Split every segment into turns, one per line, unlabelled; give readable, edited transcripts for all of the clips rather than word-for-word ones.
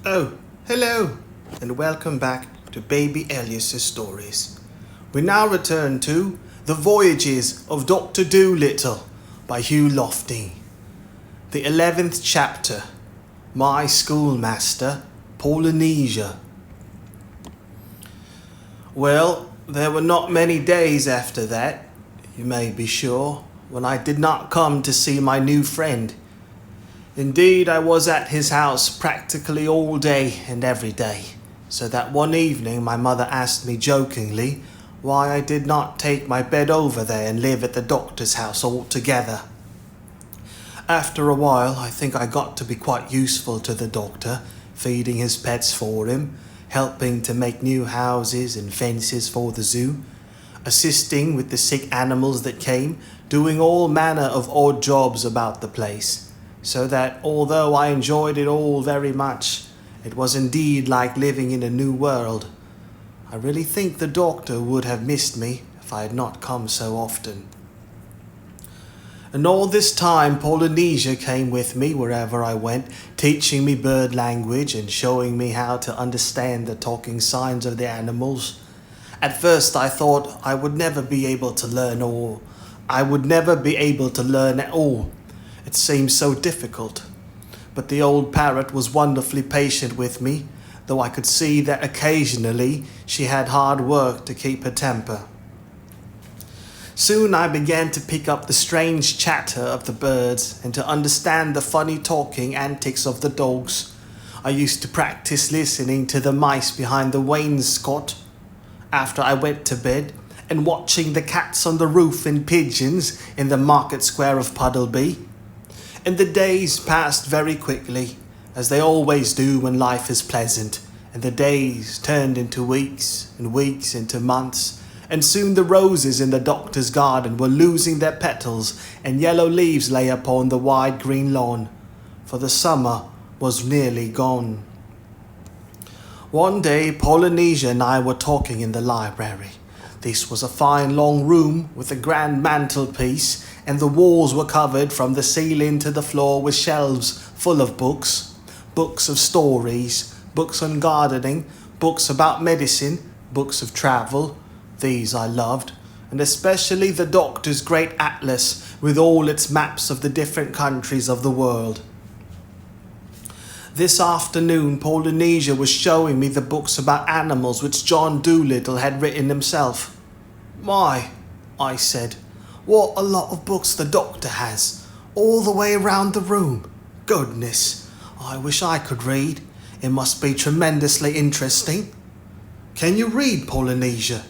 Oh, hello, and welcome back to Baby Elias's stories. We now return to The Voyages of Doctor Dolittle by Hugh Lofting. The 11th chapter, My Schoolmaster, Polynesia. Well, there were not many days after that, you may be sure, when I did not come to see my new friend. Indeed, I was at his house practically all day and every day, so that one evening my mother asked me jokingly why I did not take my bed over there and live at the doctor's house altogether. After a while, I think I got to be quite useful to the doctor, feeding his pets for him, helping to make new houses and fences for the zoo, assisting with the sick animals that came, doing all manner of odd jobs about the place. So that although I enjoyed it all very much, it was indeed like living in a new world. I really think the doctor would have missed me if I had not come so often. And all this time Polynesia came with me wherever I went, teaching me bird language and showing me how to understand the talking signs of the animals. At first I thought I would never be able to learn at all. It seemed so difficult, but the old parrot was wonderfully patient with me, though I could see that occasionally she had hard work to keep her temper. Soon I began to pick up the strange chatter of the birds and to understand the funny talking antics of the dogs. I used to practice listening to the mice behind the wainscot after I went to bed, and watching the cats on the roof and pigeons in the market square of Puddleby. And the days passed very quickly, as they always do when life is pleasant, and the days turned into weeks, and weeks into months, and soon the roses in the doctor's garden were losing their petals, and yellow leaves lay upon the wide green lawn, for the summer was nearly gone. One day Polynesia and I were talking in the library. This was a fine long room with a grand mantelpiece, and the walls were covered from the ceiling to the floor with shelves full of books. Books of stories, books on gardening, books about medicine, books of travel. These I loved, and especially the doctor's great atlas with all its maps of the different countries of the world. This afternoon Polynesia was showing me the books about animals which John Dolittle had written himself. "My," I said, "what a lot of books the doctor has, all the way around the room. Goodness, I wish I could read. It must be tremendously interesting." "Can you read, Polynesia?"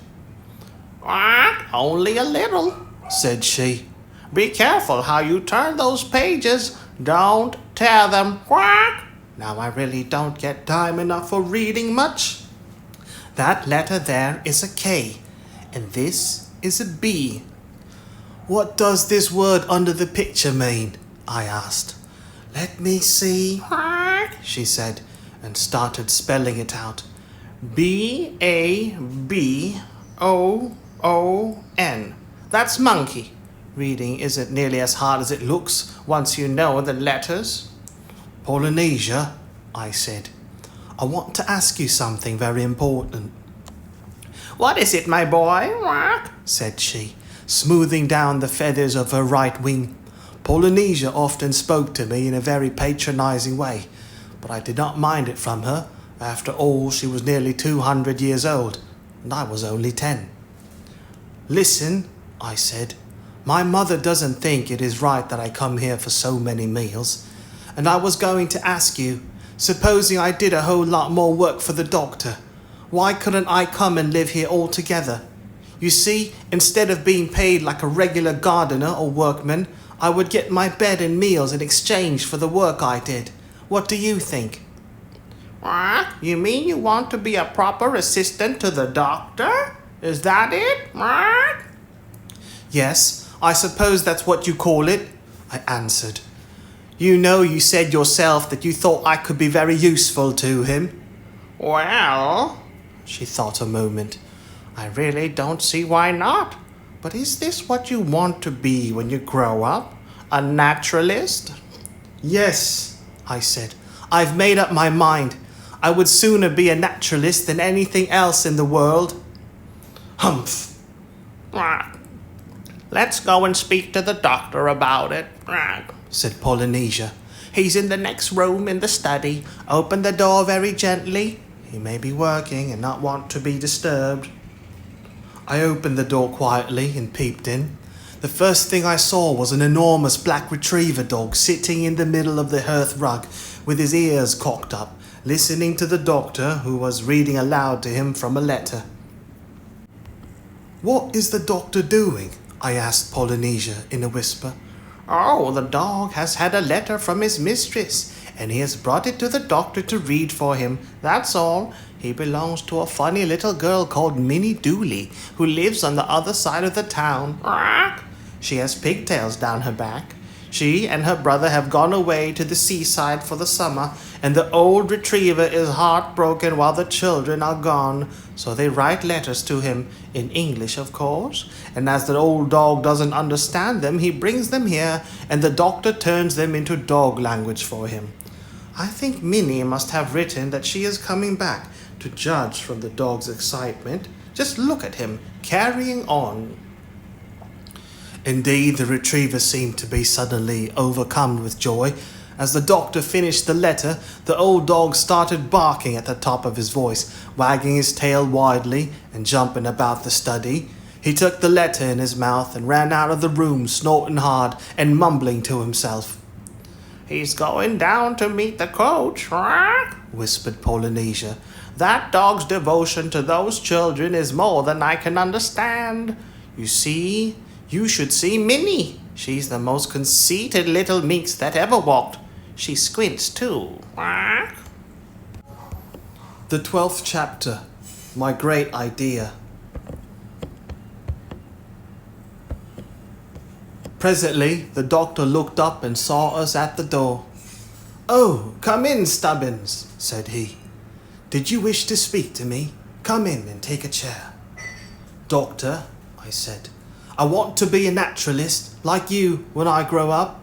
Only a little," said she. "Be careful how you turn those pages. Don't tear them. Quack! Now I really don't get time enough for reading much.
That letter there is a K, and this is a B. What does this word under the picture mean?" I asked. "Let me see," she said, and started spelling it out.
BABOON. That's monkey. Reading isn't nearly as hard as it looks once you know the letters."
"Polynesia," I said, "I want to ask you something very important."
"What is it, my boy?"
said she, smoothing down the feathers of her right wing. Polynesia often spoke to me in a very patronizing way, but I did not mind it from her. After all, she was nearly 200 years old, and I was only 10. "Listen," I said, "my mother doesn't think it is right that I come here for so many meals, and I was going to ask you, supposing I did a whole lot more work for the doctor, why couldn't I come and live here altogether? You see, instead of being paid like a regular gardener or workman, I would get my bed and meals in exchange for the work I did. What do you think?"
You mean you want to be a proper assistant to the doctor? Is that it?
"Yes, I suppose that's what you call it," I answered. "You know, you said yourself that you thought I could be very useful to him."
Well, she thought a moment. I really don't see why not. But is this what you want to be when you grow up? A naturalist?
"Yes," I said. "I've made up my mind. I would sooner be a naturalist than anything else in the world.
Humph. Let's go and speak to the doctor about it, said Polynesia. He's in the next room in the study. Open the door very gently. He may be working and not want to be disturbed.
I opened the door quietly and peeped in. The first thing I saw was an enormous black retriever dog sitting in the middle of the hearth rug with his ears cocked up, listening to the doctor, who was reading aloud to him from a letter. "What is the doctor doing?" I asked Polynesia in a whisper.
"Oh, the dog has had a letter from his mistress, and he has brought it to the doctor to read for him. That's all. He belongs to a funny little girl called Minnie Dooley, who lives on the other side of the town. She has pigtails down her back. She and her brother have gone away to the seaside for the summer, and the old retriever is heartbroken while the children are gone. So they write letters to him, in English of course, and as the old dog doesn't understand them, he brings them here, and the doctor turns them into dog language for him. I think Minnie must have written that she is coming back, to judge from the dog's excitement. Just look at him, carrying on." Indeed, the retriever seemed to be suddenly overcome with joy. As the doctor finished the letter, the old dog started barking at the top of his voice, wagging his tail widely and jumping about the study. He took the letter in his mouth and ran out of the room, snorting hard and mumbling to himself. "He's going down to meet the coach," whispered Polynesia. "That dog's devotion to those children is more than I can understand. You should see Minnie. She's the most conceited little minx that ever walked. She squints too."
The 12th chapter, My Great Idea. Presently, the doctor looked up and saw us at the door. "Oh, come in, Stubbins," said he. "Did you wish to speak to me? Come in and take a chair." "Doctor," I said, "I want to be a naturalist, like you, when I grow up."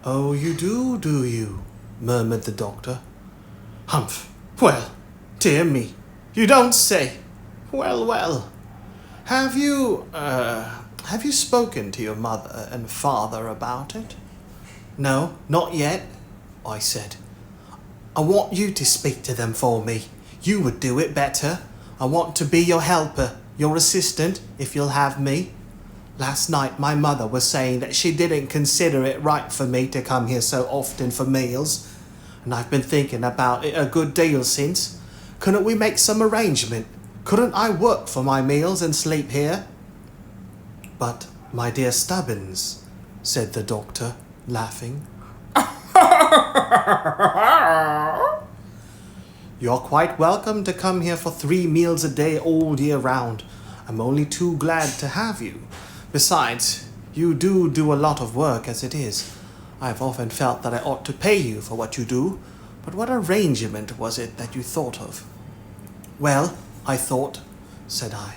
"Oh, you do you?" murmured the doctor. "Humph. Well, dear me, you don't say. Well. Have you spoken to your mother and father about it?" "No, not yet," I said. "I want you to speak to them for me. You would do it better. I want to be your helper, your assistant, if you'll have me. Last night my mother was saying that she didn't consider it right for me to come here so often for meals, and I've been thinking about it a good deal since. Couldn't we make some arrangement? Couldn't I work for my meals and sleep here?" "But, my dear Stubbins," said the doctor, laughing. "You're quite welcome to come here for 3 meals a day all year round. I'm only too glad to have you. Besides, you do a lot of work as it is. I've often felt that I ought to pay you for what you do, but what arrangement was it that you thought of?" "Well, I thought," said I,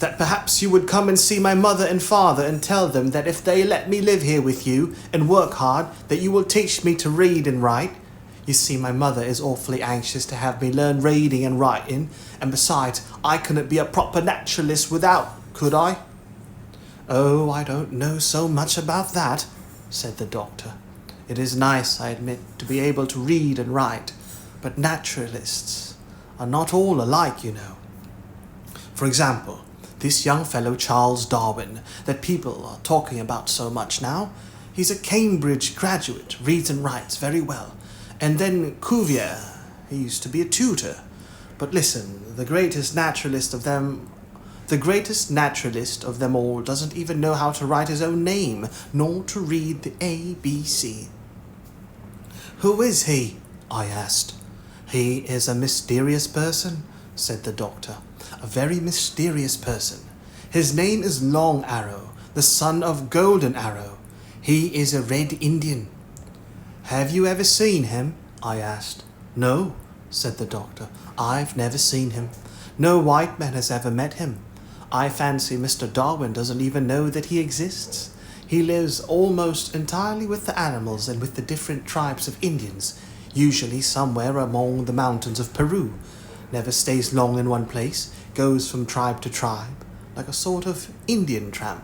"that perhaps you would come and see my mother and father and tell them that if they let me live here with you and work hard, that you will teach me to read and write. You see, my mother is awfully anxious to have me learn reading and writing, and besides, I couldn't be a proper naturalist without, could I?" "Oh, I don't know so much about that," said the doctor. "It is nice, I admit, to be able to read and write, but naturalists are not all alike, you know. For example, this young fellow Charles Darwin, that people are talking about so much now, he's a Cambridge graduate, reads and writes very well. And then Cuvier, he used to be a tutor. But listen, the greatest naturalist of them all doesn't even know how to write his own name, nor to read the ABC." "Who is he?" I asked. "He is a mysterious person," said the doctor. "A very mysterious person. His name is Long Arrow, the son of Golden Arrow. He is a Red Indian." "Have you ever seen him?" I asked. "No," said the doctor. "I've never seen him. No white man has ever met him. I fancy Mr. Darwin doesn't even know that he exists. He lives almost entirely with the animals and with the different tribes of Indians. usually somewhere among the mountains of Peru. Never stays long in one place, goes from tribe to tribe, like a sort of Indian tramp.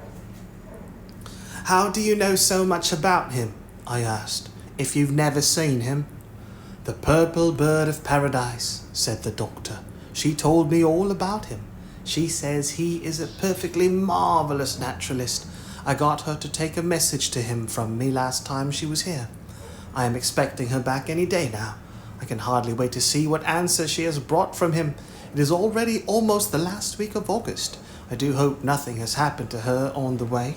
How do you know so much about him? I asked, if you've never seen him. The purple bird of paradise, said the doctor. She told me all about him. She says he is a perfectly marvelous naturalist. I got her to take a message to him from me last time she was here. I am expecting her back any day now. I can hardly wait to see what answer she has brought from him. It is already almost the last week of August. I do hope nothing has happened to her on the way.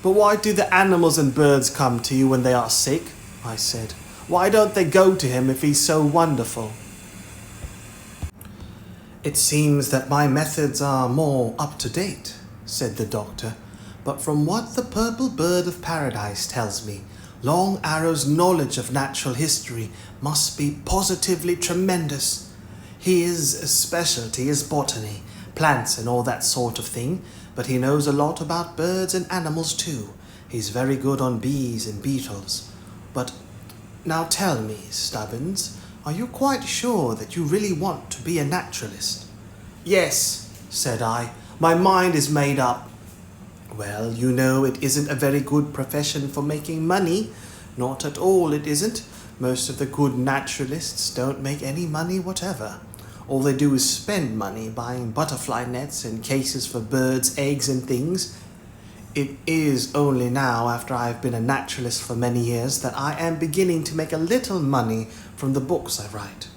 But why do the animals and birds come to you when they are sick? I said. Why don't they go to him if he's so wonderful? It seems that my methods are more up to date, said the doctor. But from what the purple bird of paradise tells me, Long Arrow's knowledge of natural history must be positively tremendous. His specialty is botany, plants and all that sort of thing, but he knows a lot about birds and animals too. He's very good on bees and beetles. But now tell me, Stubbins, are you quite sure that you really want to be a naturalist? Yes, said I. My mind is made up. Well, you know, it isn't a very good profession for making money. Not at all, it isn't. Most of the good naturalists don't make any money whatever. All they do is spend money buying butterfly nets and cases for birds' eggs and things. It is only now, after I've been a naturalist for many years, that I am beginning to make a little money from the books I write.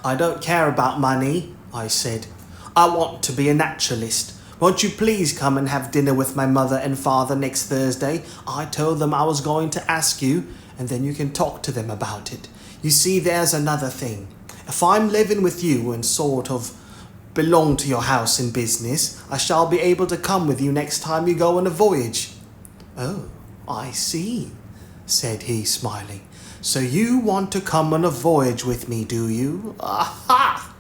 I don't care about money, I said. I want to be a naturalist. Won't you please come and have dinner with my mother and father next Thursday? I told them I was going to ask you, and then you can talk to them about it. You see, there's another thing. If I'm living with you and sort of belong to your house and business, I shall be able to come with you next time you go on a voyage. Oh, I see, said he, smiling. So you want to come on a voyage with me, do you? Aha!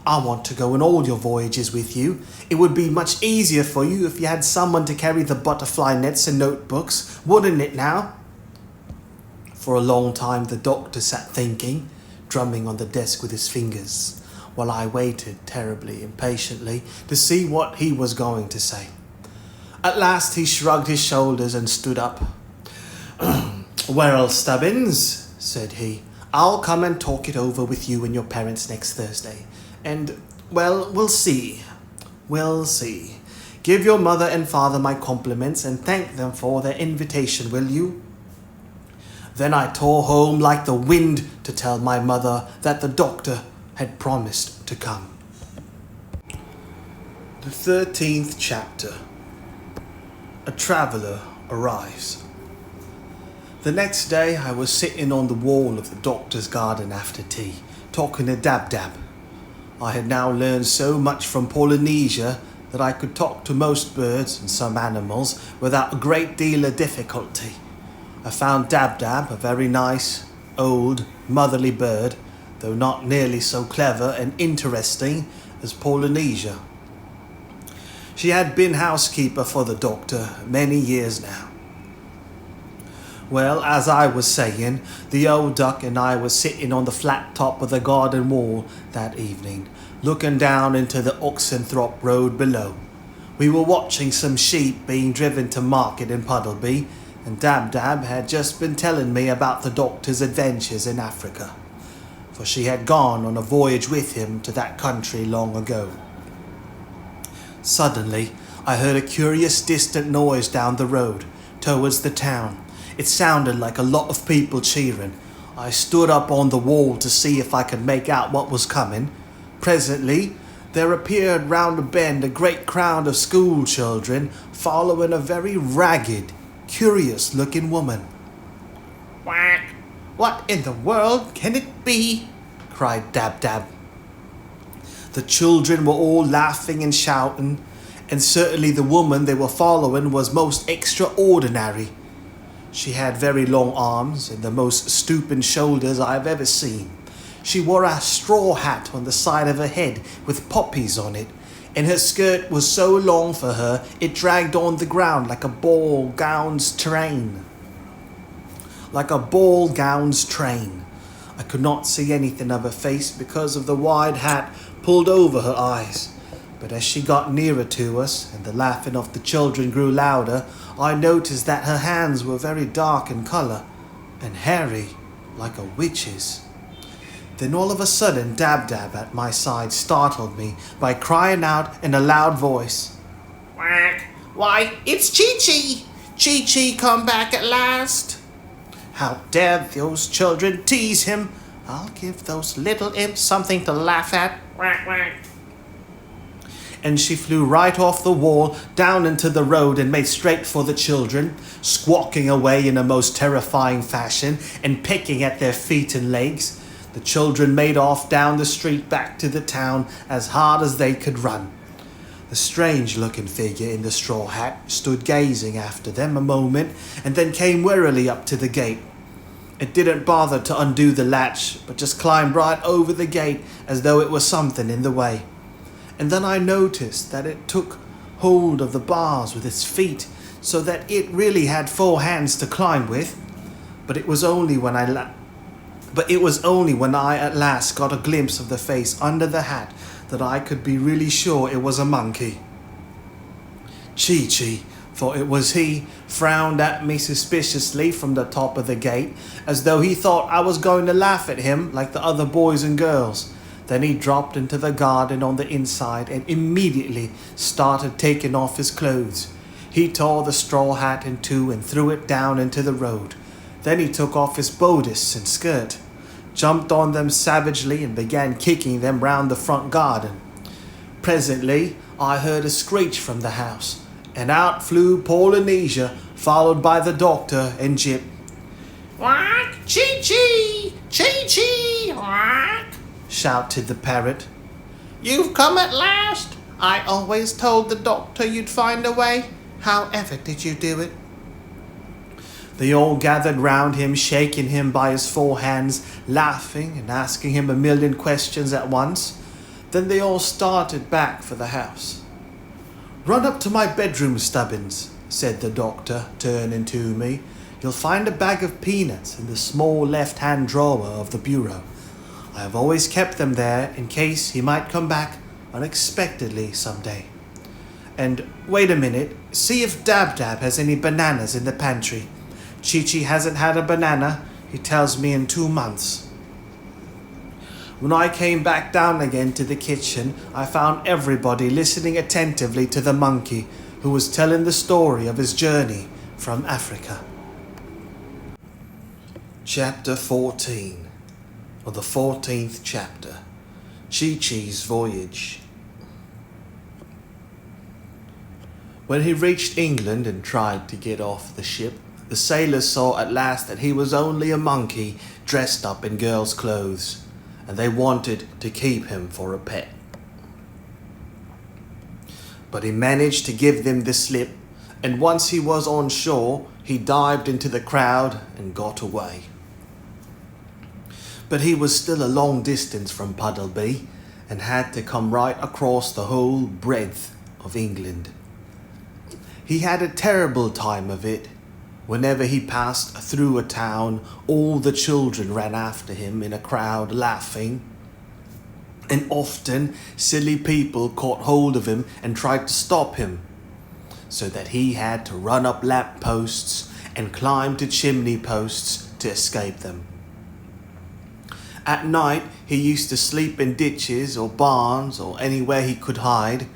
I want to go on all your voyages with you. It would be much easier for you if you had someone to carry the butterfly nets and notebooks, wouldn't it now? For a long time the doctor sat thinking, drumming on the desk with his fingers, while I waited terribly impatiently to see what he was going to say. At last he shrugged his shoulders and stood up. Well, Stubbins, said he, I'll come and talk it over with you and your parents next Thursday. And, well, we'll see. We'll see. Give your mother and father my compliments and thank them for their invitation, will you? Then I tore home like the wind to tell my mother that the doctor had promised to come. The 13th chapter. A traveller arrives. The next day I was sitting on the wall of the doctor's garden after tea, talking to Dab-Dab. I had now learned so much from Polynesia that I could talk to most birds and some animals without a great deal of difficulty. I found Dab-Dab a very nice, old, motherly bird, though not nearly so clever and interesting as Polynesia. She had been housekeeper for the doctor many years now. Well, as I was saying, the old duck and I were sitting on the flat top of the garden wall that evening, looking down into the Oxenthorpe Road below. We were watching some sheep being driven to market in Puddleby, and Dab-Dab had just been telling me about the doctor's adventures in Africa, for she had gone on a voyage with him to that country long ago. Suddenly, I heard a curious distant noise down the road, towards the town. It sounded like a lot of people cheering. I stood up on the wall to see if I could make out what was coming. Presently, there appeared round a bend a great crowd of school children following a very ragged, curious-looking woman. Quack! What in the world can it be? Cried Dab-Dab. The children were all laughing and shouting, and certainly the woman they were following was most extraordinary. She had very long arms and the most stooping shoulders I have ever seen. She wore a straw hat on the side of her head with poppies on it, and her skirt was so long for her it dragged on the ground like a ball gown's train. like a ball-gown's train. I could not see anything of her face because of the wide hat pulled over her eyes. But as she got nearer to us and the laughing of the children grew louder, I noticed that her hands were very dark in colour and hairy like a witch's. Then all of a sudden Dab-Dab at my side startled me by crying out in a loud voice,
Quack! Why, it's Chee-Chee! Chee-Chee come back at last!
How dare those children tease him! I'll give those little imps something to laugh at.
Quack, quack.
And she flew right off the wall, down into the road and made straight for the children, squawking away in a most terrifying fashion and pecking at their feet and legs. The children made off down the street back to the town as hard as they could run. The strange-looking figure in the straw hat stood gazing after them a moment and then came warily up to the gate. It didn't bother to undo the latch, but just climbed right over the gate as though it was something in the way. And then I noticed that it took hold of the bars with its feet so that it really had 4 hands to climb with. But it was only when I at last got a glimpse of the face under the hat that I could be really sure it was a monkey. Chee-Chee, for it was he, frowned at me suspiciously from the top of the gate, as though he thought I was going to laugh at him like the other boys and girls. Then he dropped into the garden on the inside and immediately started taking off his clothes. He tore the straw hat in two and threw it down into the road. Then he took off his bodice and skirt, jumped on them savagely and began kicking them round the front garden. Presently, I heard a screech from the house, and out flew Polynesia, followed by the doctor and Jip.
Quack! Chee-Chee! Chee-Chee! Quack!
Shouted the parrot.
You've come at last! I always told the doctor you'd find a way. However did you do it?
They all gathered round him, shaking him by his 4 hands, laughing and asking him a million questions at once. Then they all started back for the house. Run up to my bedroom, Stubbins, said the doctor, turning to me. You'll find a bag of peanuts in the small left-hand drawer of the bureau. I have always kept them there in case he might come back unexpectedly some day. And wait a minute, see if Dab-Dab has any bananas in the pantry. Chee-Chee hasn't had a banana, he tells me, in 2 months. When I came back down again to the kitchen, I found everybody listening attentively to the monkey, who was telling the story of his journey from Africa. Chapter 14, or the 14th chapter, Chee-Chee's Voyage. When he reached England and tried to get off the ship, the sailors saw at last that he was only a monkey dressed up in girls' clothes, and they wanted to keep him for a pet. But he managed to give them the slip, and once he was on shore, he dived into the crowd and got away. But he was still a long distance from Puddleby, and had to come right across the whole breadth of England. He had a terrible time of it. Whenever he passed through a town, all the children ran after him in a crowd laughing. And often silly people caught hold of him and tried to stop him, so that he had to run up lamp posts and climb to chimney posts to escape them. At night he used to sleep in ditches or barns or anywhere he could hide,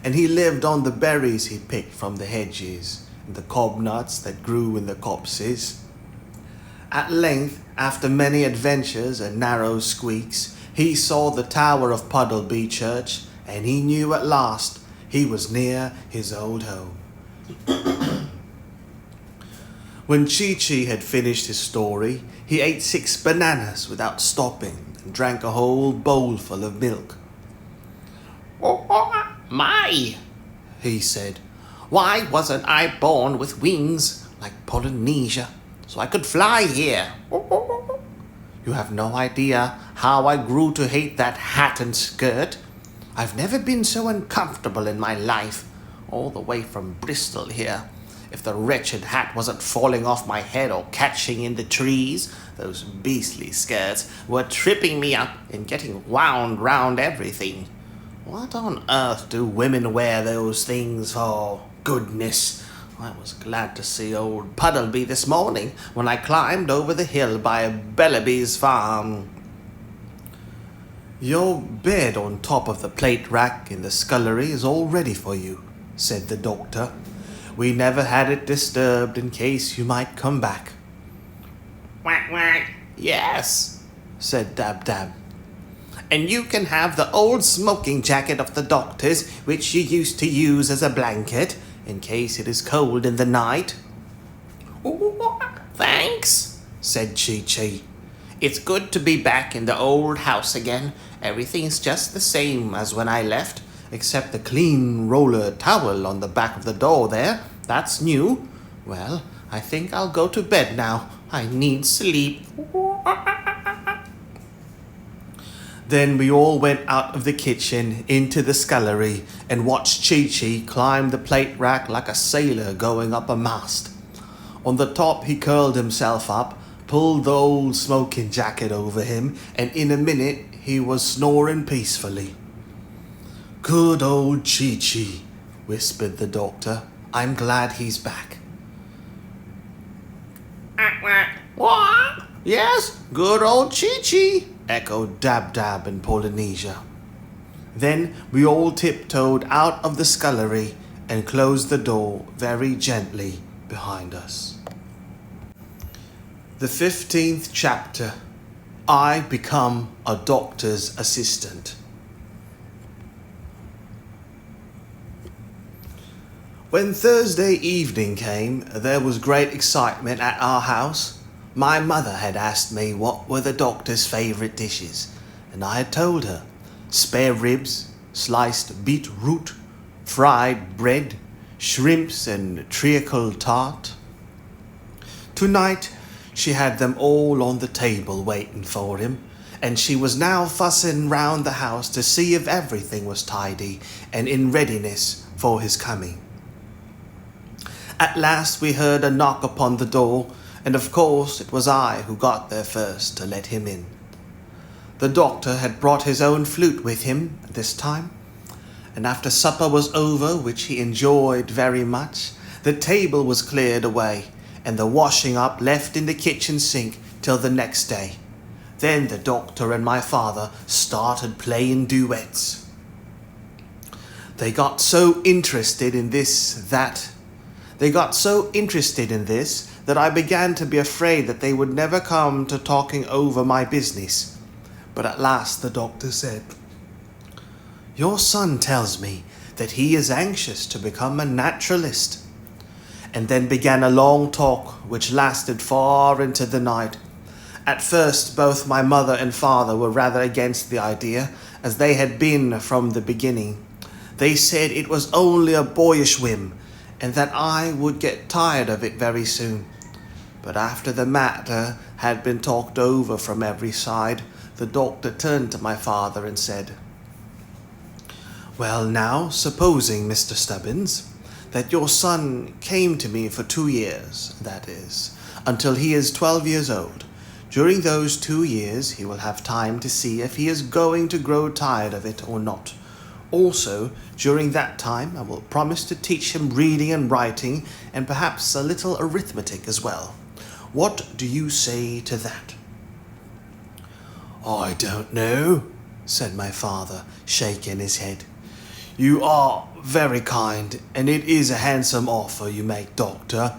and he lived on the berries he picked from the hedges and the cob nuts that grew in the copses. At length, after many adventures and narrow squeaks, he saw the tower of Puddleby Church, and he knew at last he was near his old home. When Chee-Chee had finished his story, he ate 6 bananas without stopping and drank a whole bowlful of milk.
Oh, my,
he said.
Why wasn't I born with wings like Polynesia so I could fly here? You have no idea how I grew to hate that hat and skirt. I've never been so uncomfortable in my life, all the way from Bristol here. If the wretched hat wasn't falling off my head or catching in the trees, those beastly skirts were tripping me up and getting wound round everything. What on earth do women wear those things for? Goodness! I was glad to see old Puddleby this morning when I climbed over the hill by Bellaby's farm.
Your bed on top of the plate rack in the scullery is all ready for you, said the doctor. We never had it disturbed in case you might come back.
Whack, whack. Yes, said Dab Dab. And you can have the old smoking jacket of the doctor's, which you used to use as a blanket, in case it is cold in the night. Thanks, said Chee-Chee. It's good to be back in the old house again. Everything's just the same as when I left, except the clean roller towel on the back of the door there. That's new. Well, I think I'll go to bed now. I need sleep.
Then we all went out of the kitchen into the scullery and watched Chee-Chee climb the plate rack like a sailor going up a mast. On the top he curled himself up, pulled the old smoking jacket over him, and in a minute he was snoring peacefully. Good old Chee-Chee, whispered the doctor. I'm glad he's back.
What? Yes, good old Chee-Chee, echoed Dab Dab and Polynesia.
Then we all tiptoed out of the scullery and closed the door very gently behind us. The 15th chapter. I become a doctor's assistant. When Thursday evening came, there was great excitement at our house. My mother had asked me what were the doctor's favourite dishes, and I had told her spare ribs, sliced beetroot, fried bread, shrimps and treacle tart. Tonight she had them all on the table waiting for him, and she was now fussing round the house to see if everything was tidy and in readiness for his coming. At last we heard a knock upon the door, and of course it was I who got there first to let him in. The doctor had brought his own flute with him this time, and after supper was over, which he enjoyed very much, the table was cleared away, and the washing up left in the kitchen sink till the next day. Then the doctor and my father started playing duets. They got so interested in this that I began to be afraid that they would never come to talking over my business. But at last the doctor said, Your son tells me that he is anxious to become a naturalist. And then began a long talk which lasted far into the night. At first both my mother and father were rather against the idea, as they had been from the beginning. They said it was only a boyish whim, and that I would get tired of it very soon. But after the matter had been talked over from every side, the doctor turned to my father and said, Well now, supposing, Mr. Stubbins, that your son came to me for 2 years, that is, until he is 12 years old. During those 2 years he will have time to see if he is going to grow tired of it or not. Also, during that time I will promise to teach him reading and writing, and perhaps a little arithmetic as well. What do you say to that? I don't know, said my father, shaking his head. You are very kind, and it is a handsome offer you make, Doctor,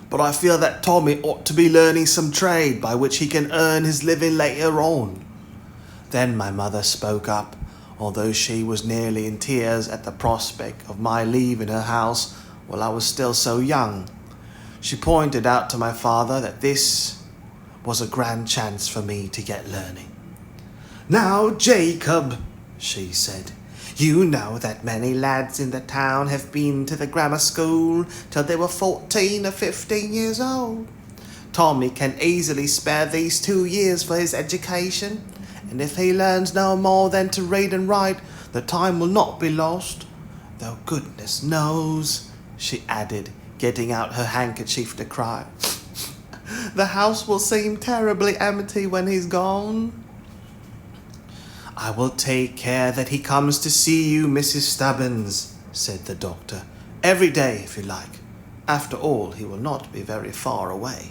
but I feel that Tommy ought to be learning some trade by which he can earn his living later on. Then my mother spoke up, although she was nearly in tears at the prospect of my leaving her house while I was still so young. She pointed out to my father that this was a grand chance for me to get learning. Now, Jacob, she said, you know that many lads in the town have been to the grammar school till they were 14 or 15 years old. Tommy can easily spare these 2 years for his education, and if he learns no more than to read and write, the time will not be lost. Though goodness knows, she added, getting out her handkerchief to cry. The house will seem terribly empty when he's gone. I will take care that he comes to see you, Mrs. Stubbins, said the doctor. Every day, if you like. After all, he will not be very far away.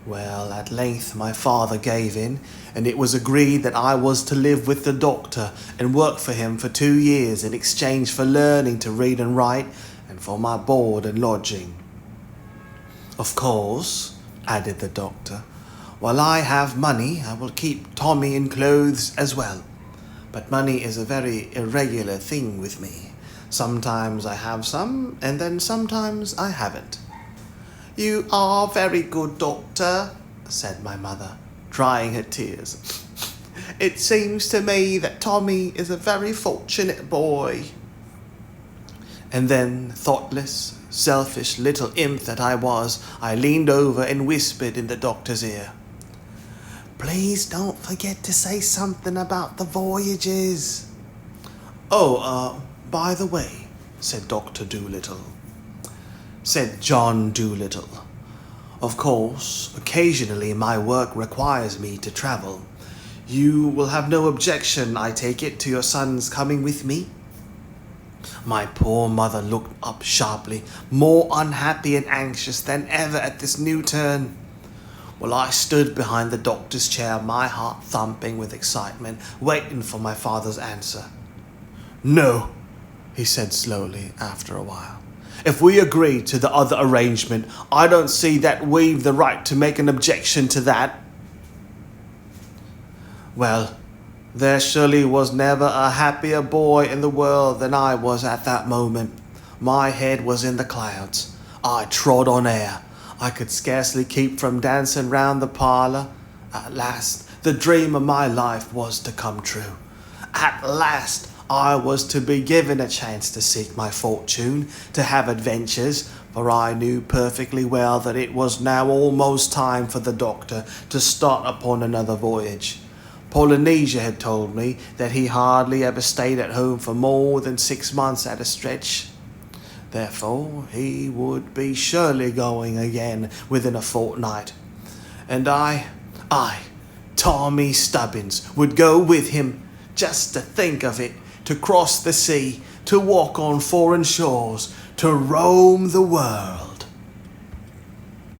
Well, at length my father gave in, and it was agreed that I was to live with the doctor and work for him for 2 years in exchange for learning to read and write and for my board and lodging. Of course, added the doctor, while I have money, I will keep Tommy in clothes as well. But money is a very irregular thing with me. Sometimes I have some, and then sometimes I haven't. You are very good, doctor, said my mother, drying her tears. It seems to me that Tommy is a very fortunate boy. And then, thoughtless, selfish little imp that I was, I leaned over and whispered in the doctor's ear. Please don't forget to say something about the voyages. Oh, by the way, said Dr. Dolittle. Said John Dolittle. Of course, occasionally my work requires me to travel. You will have no objection, I take it, to your son's coming with me? My poor mother looked up sharply, more unhappy and anxious than ever at this new turn. Well, I stood behind the doctor's chair, my heart thumping with excitement, waiting for my father's answer. No, he said slowly after a while. If we agree to the other arrangement, I don't see that we've the right to make an objection to that. Well, there surely was never a happier boy in the world than I was at that moment. My head was in the clouds. I trod on air. I could scarcely keep from dancing round the parlour. At last, the dream of my life was to come true. At last, I was to be given a chance to seek my fortune, to have adventures, for I knew perfectly well that it was now almost time for the doctor to start upon another voyage. Polynesia had told me that he hardly ever stayed at home for more than 6 months at a stretch. Therefore, he would be surely going again within a fortnight. And I, Tommy Stubbins, would go with him. Just to think of it, to cross the sea, to walk on foreign shores, to roam the world.